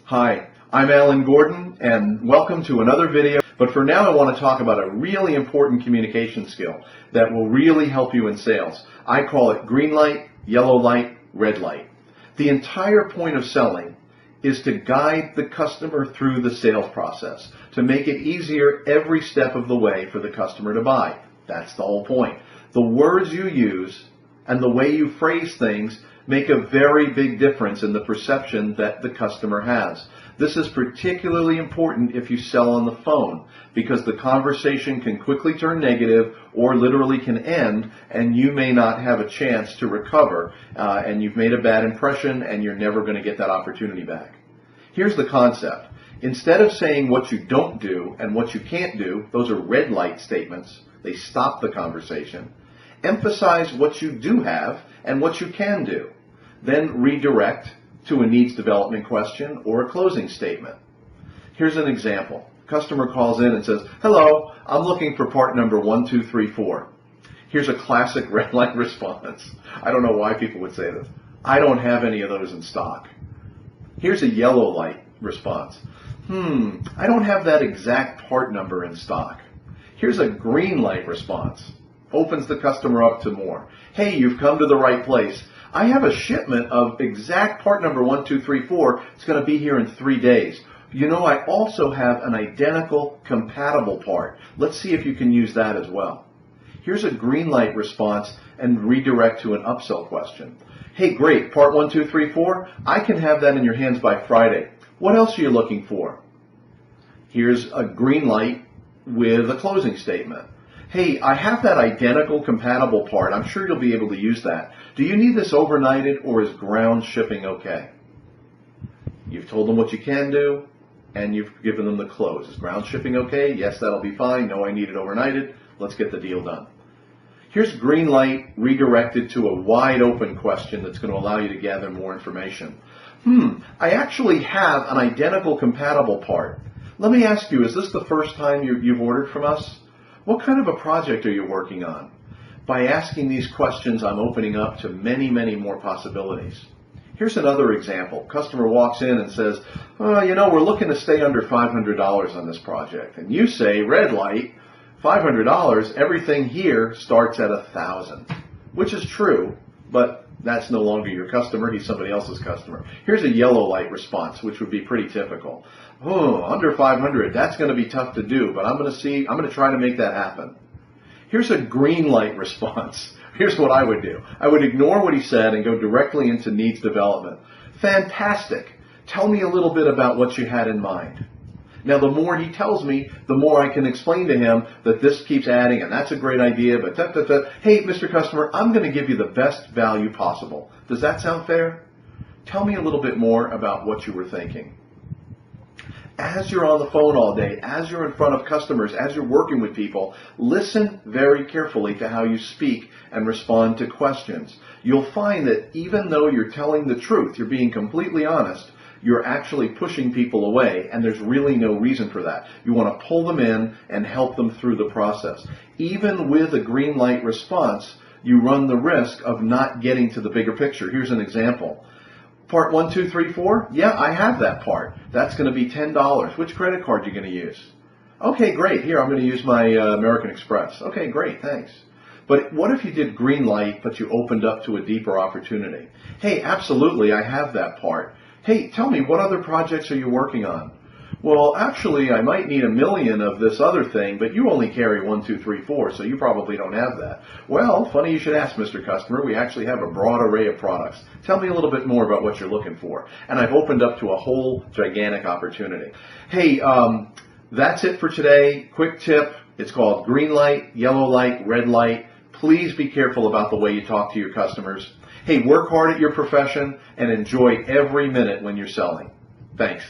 Hi, I'm Alan Gordon, and welcome to another video. But for now, I want to talk about a really important communication skill that will really help you in sales. I call it green light, yellow light, red light. The entire point of selling is to guide the customer through the sales process, to make it easier every step of the way for the customer to buy. That's the whole point. The words you use and the way you phrase things make a very big difference in the perception that the customer has. This is particularly important if you sell on the phone, because the conversation can quickly turn negative or literally can end, and you may not have a chance to recover, and you've made a bad impression and you're never going to get that opportunity back. Here's the concept. Instead of saying what you don't do and what you can't do, those are red light statements. They stop the conversation. Emphasize what you do have and what you can do. Then redirect to a needs development question or a closing statement. Here's an example. Customer calls in and says, "Hello, I'm looking for part number 1234. Here's a classic red light response. I don't know why people would say this. "I don't have any of those in stock." Here's a yellow light response. "I don't have that exact part number in stock." Here's a green light response. Opens the customer up to more. "Hey, you've come to the right place. I have a shipment of exact part number 1234. It's going to be here in 3 days. You know, I also have an identical compatible part. Let's see if you can use that as well." Here's a green light response and redirect to an upsell question. "Hey, great, part 1234. I can have that in your hands by Friday. What else are you looking for?" Here's a green light with a closing statement. "Hey, I have that identical compatible part. I'm sure you'll be able to use that. Do you need this overnighted, or is ground shipping okay?" You've told them what you can do, and you've given them the close. Is ground shipping okay? Yes, that'll be fine. No, I need it overnighted. Let's get the deal done. Here's green light redirected to a wide open question that's going to allow you to gather more information. I actually have an identical compatible part. Let me ask you, is this the first time you've ordered from us? What kind of a project are you working on?" By asking these questions, I'm opening up to many, many more possibilities. Here's another example. Customer walks in and says, we're looking to stay under $500 on this project. And you say, red light, $500, everything here starts at $1,000, which is true, but that's no longer your customer. He's somebody else's customer. Here's a yellow light response, which would be pretty typical. Under 500, that's going to be tough to do, but I'm going to try to make that happen. Here's a green light response. Here's what I would do. I would ignore what he said and go directly into needs development. "Fantastic. Tell me a little bit about what you had in mind." Now, the more he tells me, the more I can explain to him that this keeps adding, and that's a great idea, but hey, Mr. Customer, I'm going to give you the best value possible. Does that sound fair? Tell me a little bit more about what you were thinking. As you're on the phone all day, as you're in front of customers, as you're working with people, listen very carefully to how you speak and respond to questions. You'll find that even though you're telling the truth, you're being completely honest, you're actually pushing people away, and there's really no reason for that. You want to pull them in and help them through the process. Even with a green light response, you run the risk of not getting to the bigger picture. Here's an example. "Part 1234? Yeah, I have that part. That's going to be $10. Which credit card are you going to use?" "Okay, great. Here, I'm going to use my American Express." "Okay, great. Thanks." But what if you did green light, but you opened up to a deeper opportunity? "Hey, absolutely, I have that part. Hey, tell me, what other projects are you working on?" "Well, actually, I might need 1 million of this other thing, but you only carry 1234, so you probably don't have that." "Well, funny you should ask, Mr. Customer. We actually have a broad array of products. Tell me a little bit more about what you're looking for." And I've opened up to a whole gigantic opportunity. Hey, that's it for today. Quick tip. It's called green light, yellow light, red light. Please be careful about the way you talk to your customers. Hey, work hard at your profession and enjoy every minute when you're selling. Thanks.